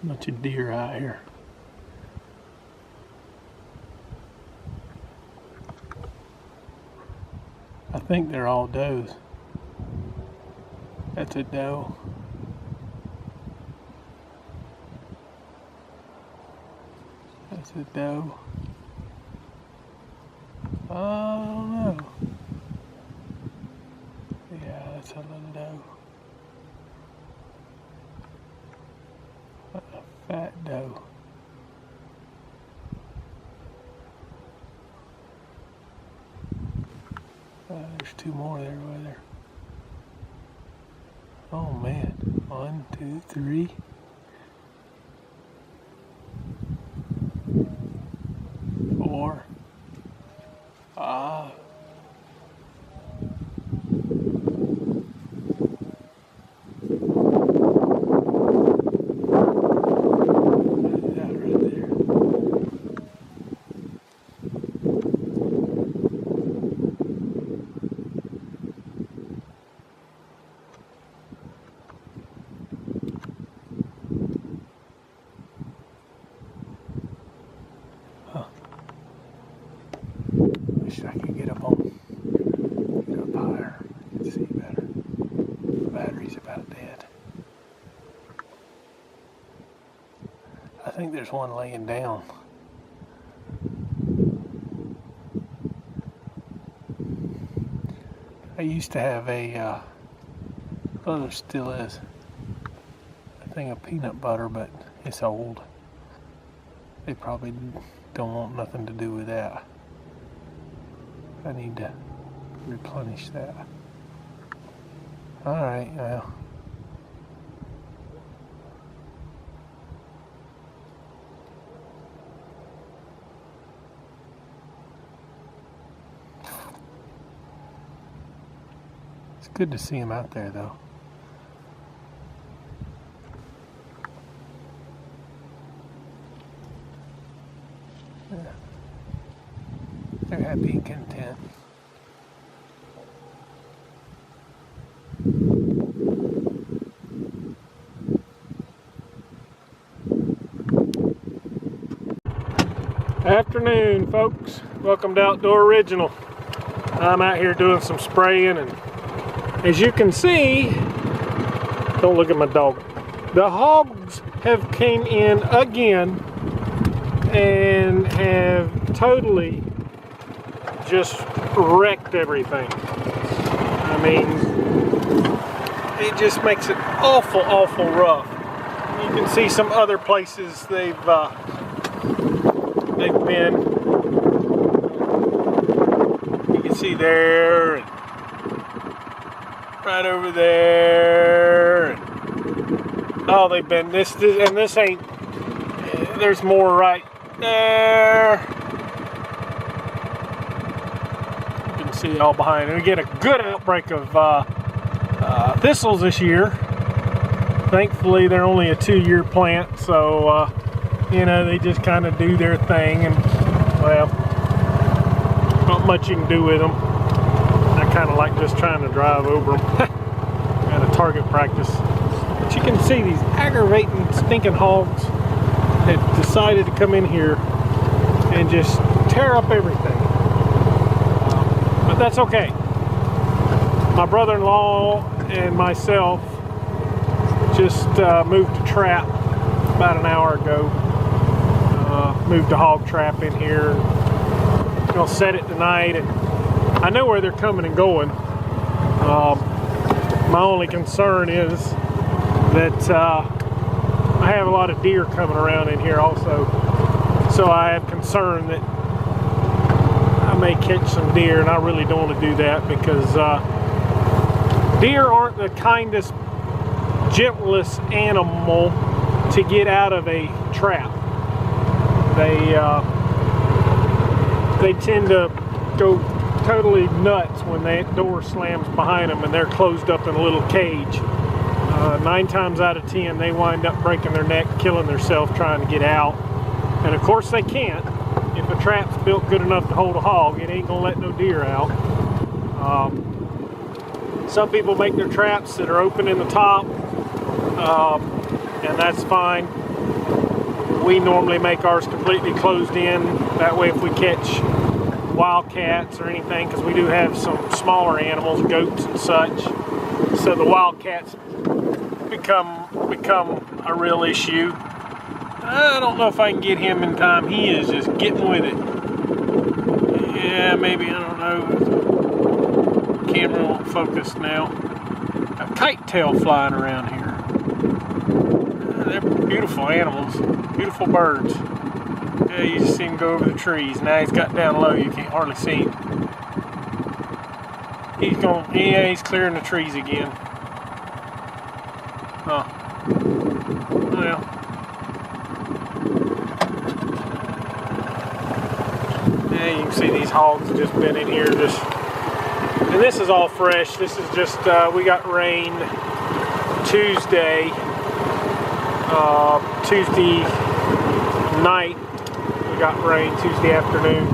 Bunch of deer out here. I think they're all does. That's a doe. That's a doe. I don't know. Yeah, that's a little doe. A fat doe. There's two more there, right there. Oh man. 1, 2, 3. 4. 5. That right there. Wish I could get up higher. I can see better. The battery's about dead. I think there's one laying down. I used to have a, well, there still is, a thing of peanut butter, but it's old. They probably don't want nothing to do with that. I need to replenish that. Alright, well. It's good to see him out there though. Yeah. They're happy and content. Afternoon, folks. Welcome to Outdoor Original. I'm out here doing some spraying, and as you can see, don't look at my dog. The hogs have came in again and have totally just wrecked everything. I mean, it just makes it awful, awful rough. You can see some other places they've been. You can see there, and right over there. And, oh, they've been this and this ain't. There's more right there. You can see all behind. And we get a good outbreak of thistles this year. Thankfully, they're only a 2-year plant, so you know, they just kind of do their thing, and well, not much you can do with them. I kind of like just trying to drive over them. Got a target practice. But you can see these aggravating, stinking hogs have decided to come in here and just tear up everything. But that's okay. My brother-in-law and myself just moved a trap about an hour ago. Moved a hog trap in here. Gonna set it tonight, and I know where they're coming and going. My only concern is that I have a lot of deer coming around in here also, so I have concern that I may catch some deer, and I really don't want to do that because deer aren't the kindest, gentlest animal to get out of a trap. They tend to go totally nuts when that door slams behind them and they're closed up in a little cage. 9 times out of 10 they wind up breaking their neck, killing themselves trying to get out. And of course they can't. If a trap's built good enough to hold a hog, it ain't gonna let no deer out. Some people make their traps that are open in the top, and that's fine. We normally make ours completely closed in. That way if we catch wildcats or anything, because we do have some smaller animals, goats and such, so the wildcats become a real issue. I don't know if I can get him in time. He is just getting with it. Yeah, maybe, I don't know. Camera won't focus now. A kite tail flying around here. They're beautiful animals, beautiful birds. Yeah, you just see him go over the trees. Now he's got down low, you can't hardly see him. He's going, yeah, he's clearing the trees again. Oh. Well. Yeah, you can see these hogs have just been in here and this is all fresh. This is just, we got rain Tuesday night. We got rain Tuesday afternoon.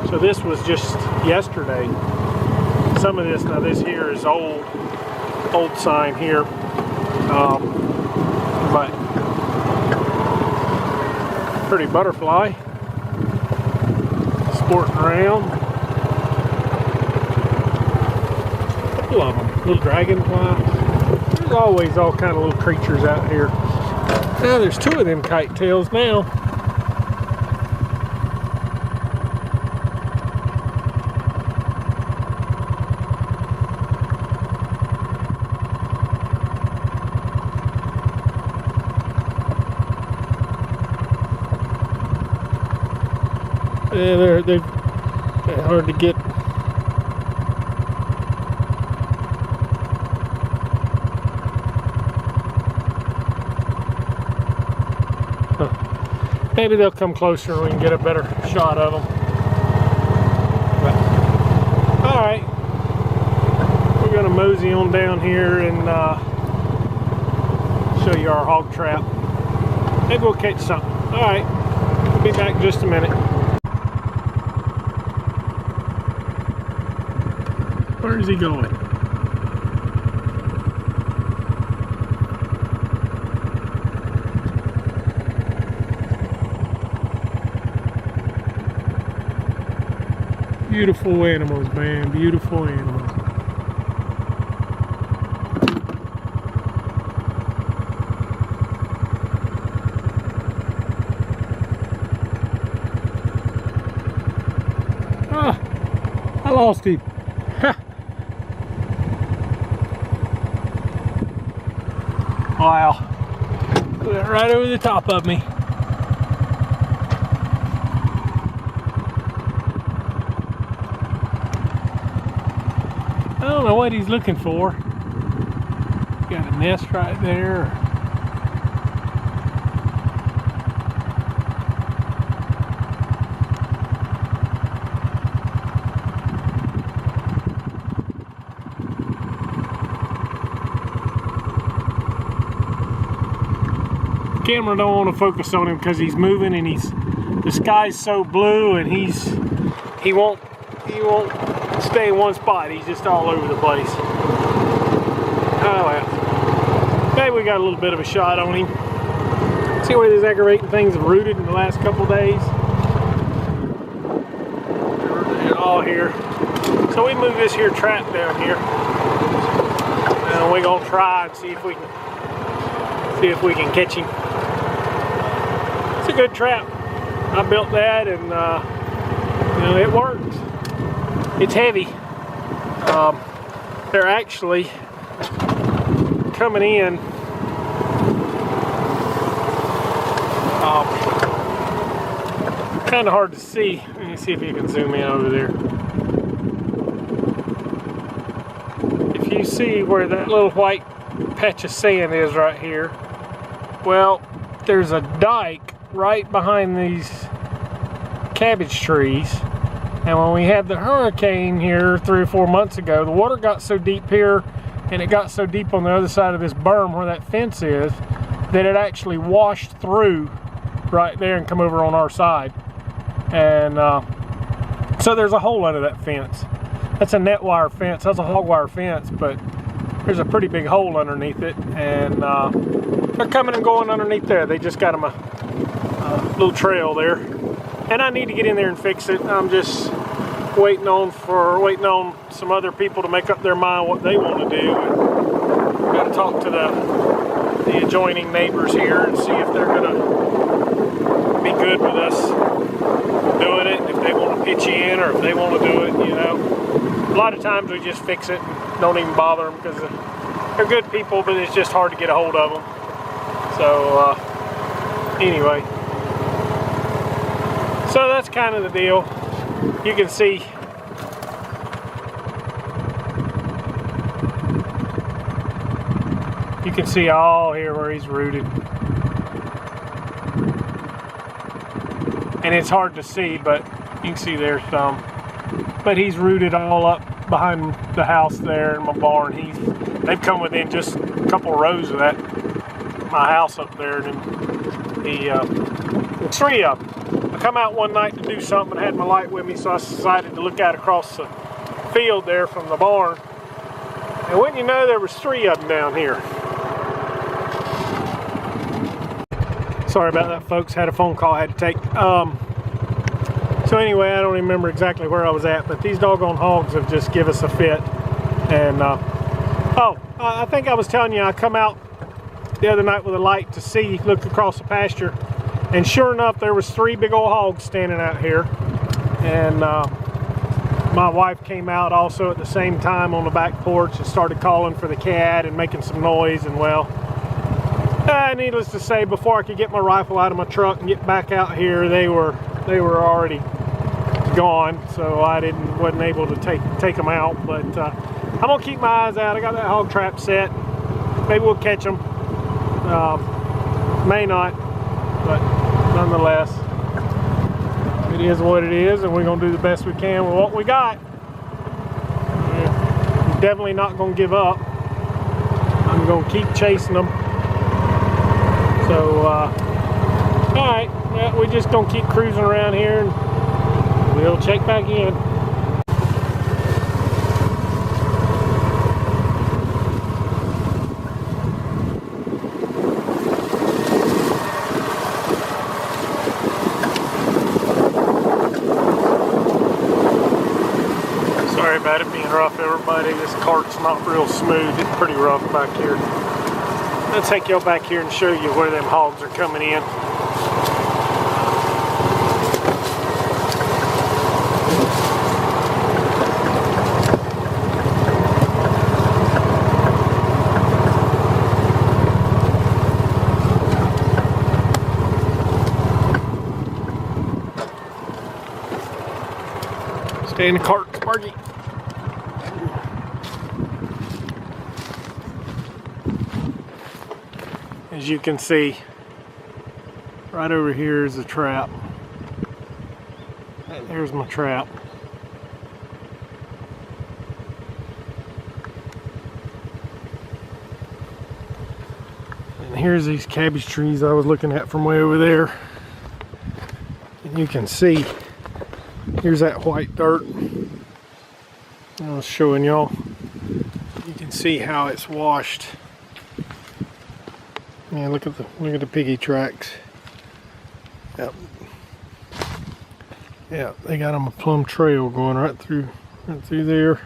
So this was just yesterday. Some of this, now this here is old sign here. But pretty butterfly. Sporting around. A couple of them. Little dragonflies. There's always all kind of little creatures out here. Now there's two of them kite tails now. Yeah, they're hard to get. Huh. Maybe they'll come closer and we can get a better shot of them. But, all right, we're gonna mosey on down here and show you our hog trap. Maybe we'll catch something. All right, we'll be back in just a minute. Where is he going? Beautiful animals, man. Beautiful animals. Ah, I lost him. Wow, went right over the top of me. I don't know what he's looking for. Got a nest right there. Camera don't want to focus on him because he's moving and the sky's so blue and he won't stay in one spot. He's just all over the place. Oh well. Maybe we got a little bit of a shot on him. See where these aggravating things have rooted in the last couple days? They're all here. So we move this here trap down here. And we're gonna try and see if we can catch him. It's a good trap. I built that and you know, it works. It's heavy. They're actually coming in kind of hard to see. Let me see if you can zoom in over there. If you see where that little white patch of sand is right here, well, there's a dike right behind these cabbage trees, and when we had the hurricane here 3 or 4 months ago, the water got so deep here and it got so deep on the other side of this berm where that fence is that it actually washed through right there and come over on our side, and so there's a hole under that fence. That's a net wire fence. That's a hog wire fence, but there's a pretty big hole underneath it, and they're coming and going underneath there. They just got them little trail there, and I need to get in there and fix it. I'm just waiting on some other people to make up their mind what they want to do. And got to talk to the adjoining neighbors here and see if they're gonna be good with us doing it, if they want to pitch in or if they want to do it. You know, a lot of times we just fix it and don't even bother them because they're good people, but it's just hard to get a hold of them. So anyway, so that's kind of the deal. You can see all here where he's rooted, and it's hard to see, but you can see there's some. But he's rooted all up behind the house there in my barn. They've come within just a couple rows of that, my house up there, and then three of them. I come out one night to do something and had my light with me, so I decided to look out across the field there from the barn. And wouldn't you know, there was three of them down here. Sorry about that, folks. Had a phone call I had to take. So anyway, I don't remember exactly where I was at, but these doggone hogs have just give us a fit. And I think I was telling you, I come out the other night with a light to look across the pasture, and sure enough, there was three big old hogs standing out here. And my wife came out also at the same time on the back porch and started calling for the cat and making some noise. And well, needless to say, before I could get my rifle out of my truck and get back out here, they were already gone, so I wasn't able to take them out. But I'm gonna keep my eyes out. I got that hog trap set. Maybe we'll catch them. May not, but nonetheless, it is what it is, and we're gonna do the best we can with what we got. I'm definitely not gonna give up. I'm gonna keep chasing them. So, all right, yeah, we're just gonna keep cruising around here, and we'll check back in. Sorry about it being rough, everybody. This cart's not real smooth. It's pretty rough back here. I'll take y'all back here and show you where them hogs are coming in. Stay in the cart, Sparky. As you can see, right over here is a trap. There's my trap. And here's these cabbage trees I was looking at from way over there. And you can see, here's that white dirt. I was showing y'all. You can see how it's washed. Man, look at the piggy tracks. Yep. Yeah, they got them a plumb trail going right through there,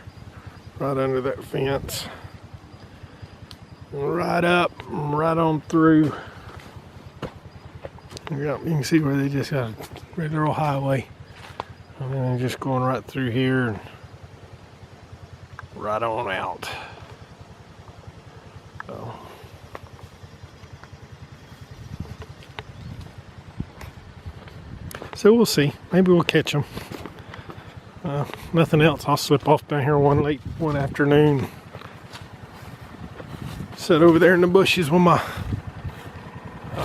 right under that fence, right up, right on through. Yep, you can see where they just got a regular old highway, and then they're just going right through here and right on out. So we'll see. Maybe we'll catch them. Nothing else, I'll slip off down here one afternoon. Sit over there in the bushes with my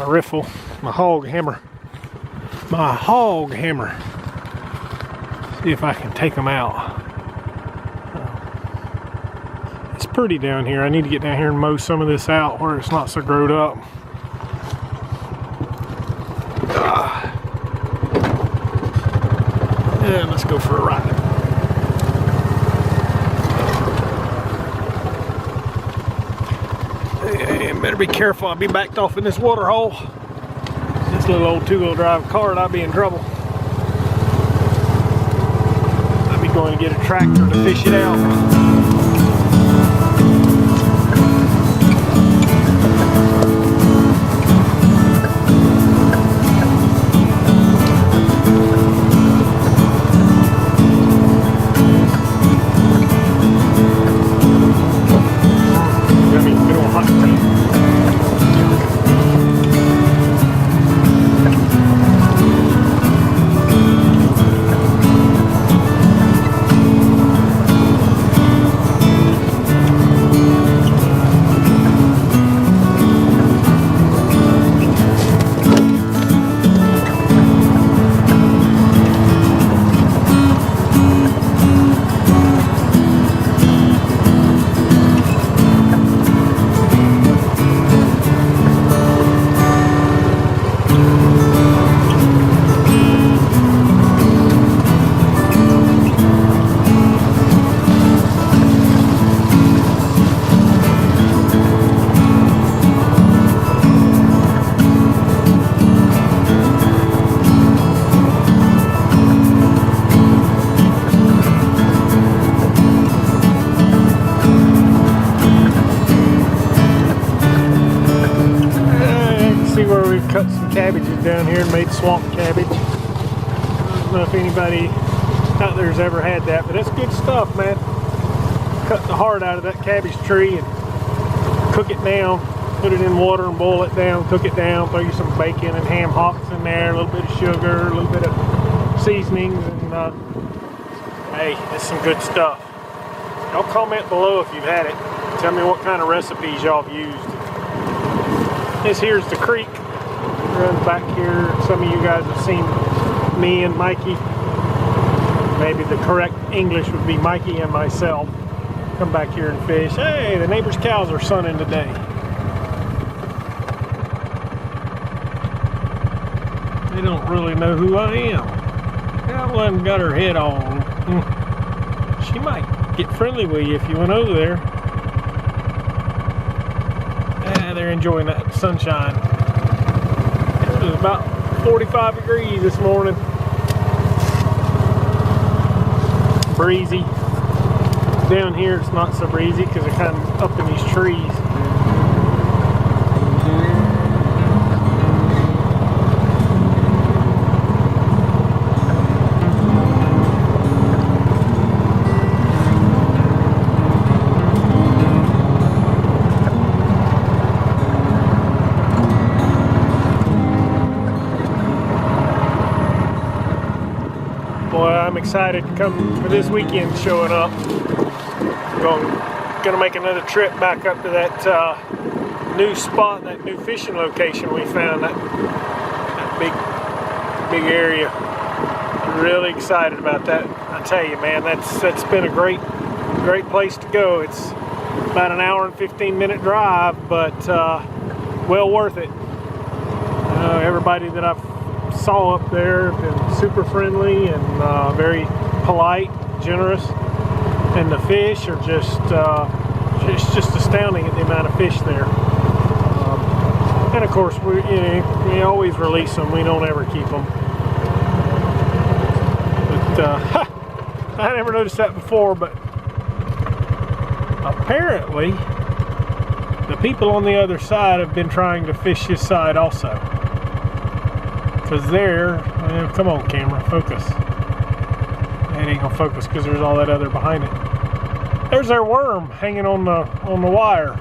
riffle, my hog hammer. See if I can take them out. It's pretty down here. I need to get down here and mow some of this out where it's not so growed up. And let's go for a ride. Hey, better be careful. I'll be backed off in this water hole. This little old two-wheel drive cart, I'd be in trouble. I'd be going to get a tractor to fish it out. Cut some cabbages down here and made swamp cabbage. I don't know if anybody out there's ever had that, but that's good stuff, man. Cut the heart out of that cabbage tree and cook it down, put it in water and boil it down, cook it down, throw you some bacon and ham hocks in there, a little bit of sugar, a little bit of seasonings, and hey, it's some good stuff. Y'all comment below if you've had it. Tell me what kind of recipes y'all have used. This here's the creek. Runs back here. Some of you guys have seen me and Mikey. Maybe the correct English would be Mikey and myself. Come back here and fish. Hey, the neighbor's cows are sunning today. They don't really know who I am. That one got her head on. She might get friendly with you if you went over there. Yeah, they're enjoying that sunshine. It was about 45 degrees this morning. Breezy. Down here it's not so breezy because they're kind of up in these trees. Boy, I'm excited to come for this weekend showing up. Gonna make another trip back up to that new spot, that new fishing location we found, that big area. I'm really excited about that. I tell you, man, that's been a great place to go. It's about an hour and 15-minute drive, but well worth it. Everybody that I've saw up there have been super friendly and very polite, generous, and the fish are just it's just astounding at the amount of fish there. And of course we always release them, we don't ever keep them, but I never noticed that before, but apparently the people on the other side have been trying to fish this side also. Because there, come on camera, focus. It ain't gonna focus because there's all that other behind it. There's their worm hanging on the wire.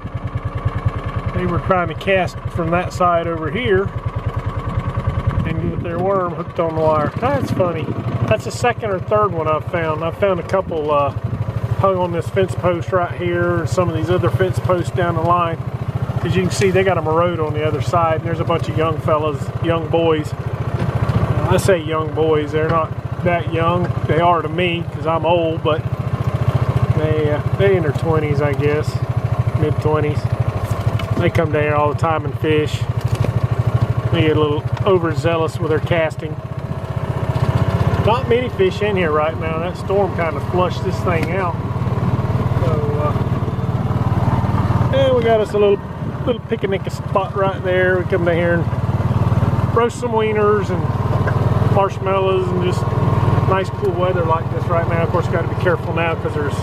They were trying to cast from that side over here and get their worm hooked on the wire. That's funny. That's the second or third one I've found. I've found a couple hung on this fence post right here, some of these other fence posts down the line. As you can see, they got a maraude on the other side, and there's a bunch of young fellas, young boys. I say young boys, they're not that young. They are to me, because I'm old, but they in their 20s, I guess, mid-20s. They come down here all the time and fish. They get a little overzealous with their casting. Not many fish in here right now. That storm kind of flushed this thing out. So, yeah, we got us a little picnic spot right there. We come down here and roast some wieners and marshmallows, and just nice cool weather like this right now. Of course, got to be careful now because there's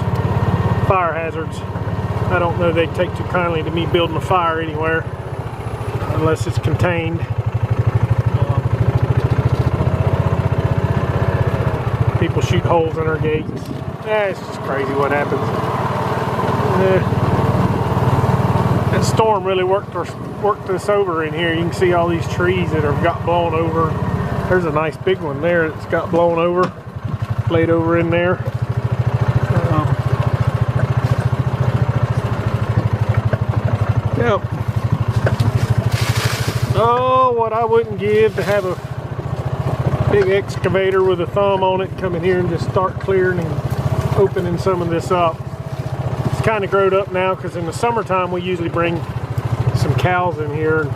fire hazards. I don't know they'd take too kindly to me building a fire anywhere unless it's contained. People shoot holes in our gates. It's just crazy what happens. That storm really worked us over in here. You can see all these trees that have got blown over. There's a nice big one there that's got blown over, laid over in there. Yep. Oh, what I wouldn't give to have a big excavator with a thumb on it come in here and just start clearing and opening some of this up. It's kind of growed up now because in the summertime we usually bring some cows in here and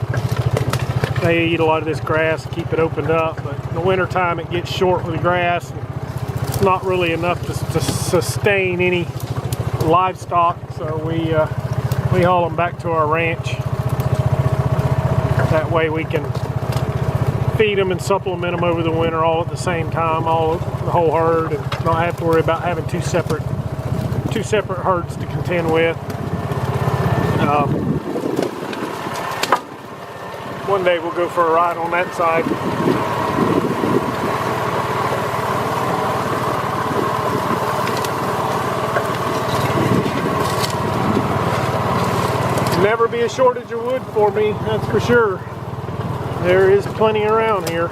they eat a lot of this grass, keep it opened up, but in the wintertime it gets short with the grass and it's not really enough to sustain any livestock, so we haul them back to our ranch. That way we can feed them and supplement them over the winter all at the same time, the whole herd, and not have to worry about having two separate herds to contend with. One day we'll go for a ride on that side. Never be a shortage of wood for me, that's for sure. There is plenty around here.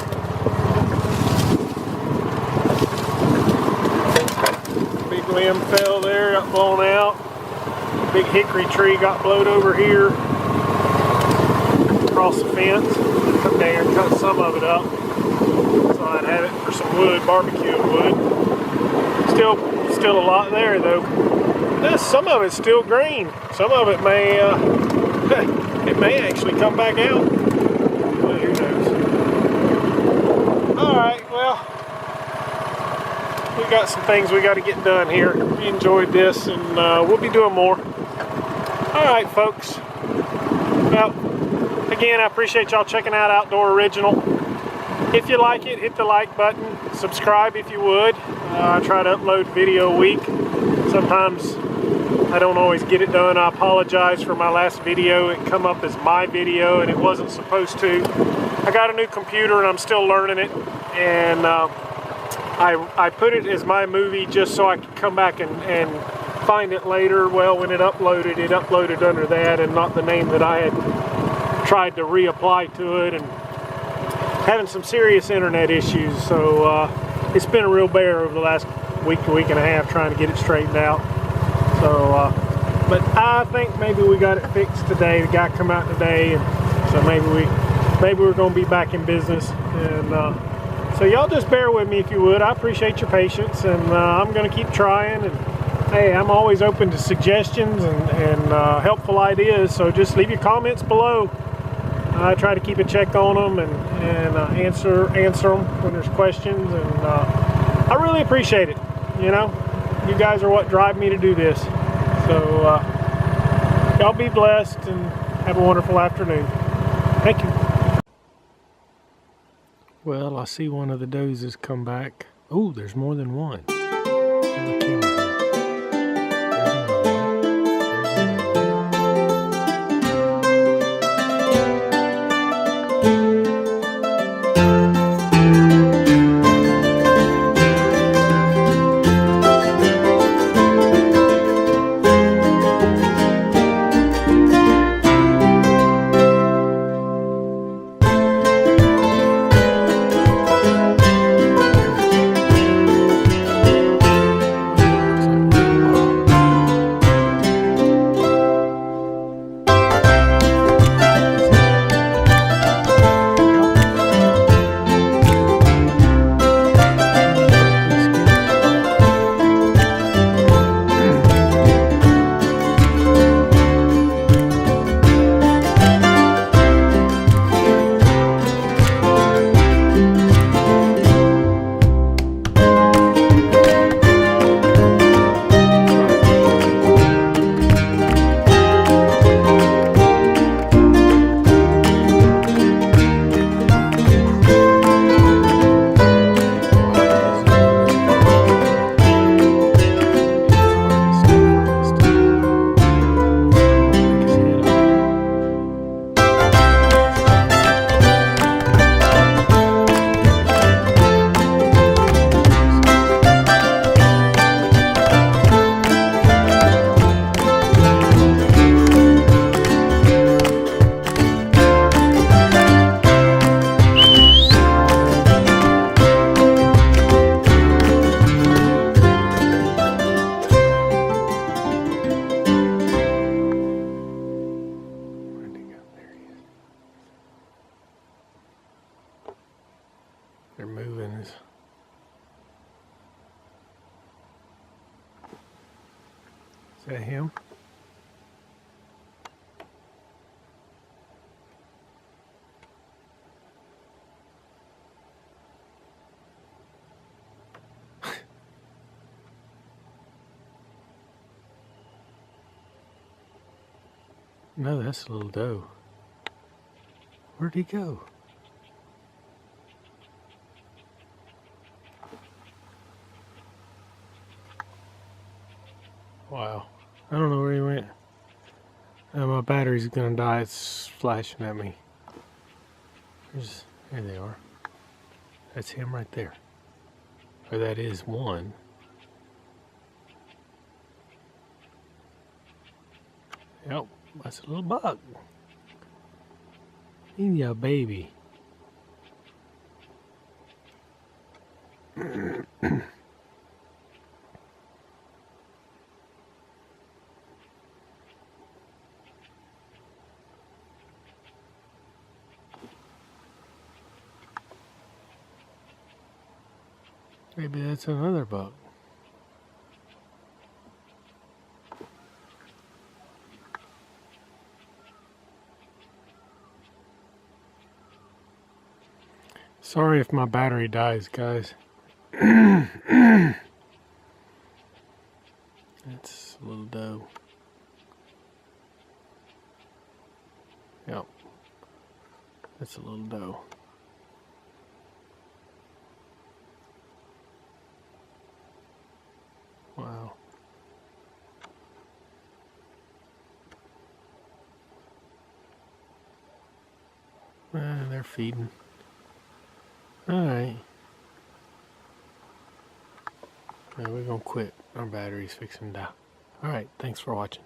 Big limb fell there, got blown out. Big hickory tree got blowed over here across the fence. Come down here and cut some of it up so I'd have it for some wood, barbecue wood. Still a lot there though. Some of it's still green. Some of it may it may actually come back out. Well, who knows? Alright, well, we got some things we got to get done here. We enjoyed this, and we'll be doing more. Alright, folks. Well, again, I appreciate y'all checking out Outdoor Original. If you like it, hit the like button. Subscribe if you would. I try to upload video a week. Sometimes I don't always get it done. I apologize for my last video. It come up as my video and it wasn't supposed to. I got a new computer and I'm still learning it, and I put it as my movie just so I could come back and find it later. Well, when it uploaded under that and not the name that I had tried to reapply to it, and having some serious internet issues, so it's been a real bear over the last week and a half trying to get it straightened out. So, but I think maybe we got it fixed today. The guy come out today, and so maybe we're going to be back in business. And so y'all just bear with me if you would. I appreciate your patience, and I'm going to keep trying. And hey, I'm always open to suggestions and helpful ideas. So just leave your comments below. I try to keep a check on them and answer them when there's questions. And I really appreciate it. You know, you guys are what drive me to do this. So y'all be blessed and have a wonderful afternoon. Thank you. Well, I see one of the does has come back. Oh, there's more than one. They're moving. Is that him? No, that's a little doe. Where'd he go? Wow. I don't know where he went. My battery's gonna die. It's flashing at me. There they are. That's him right there. Or that is one. Yep, that's a little buck. Yeah, baby. Maybe that's another buck. Sorry if my battery dies, guys. That's a little doe. Yep. That's a little doe. Wow. They're feeding. Alright. We're gonna quit. Our battery's fixing to die. Alright, thanks for watching.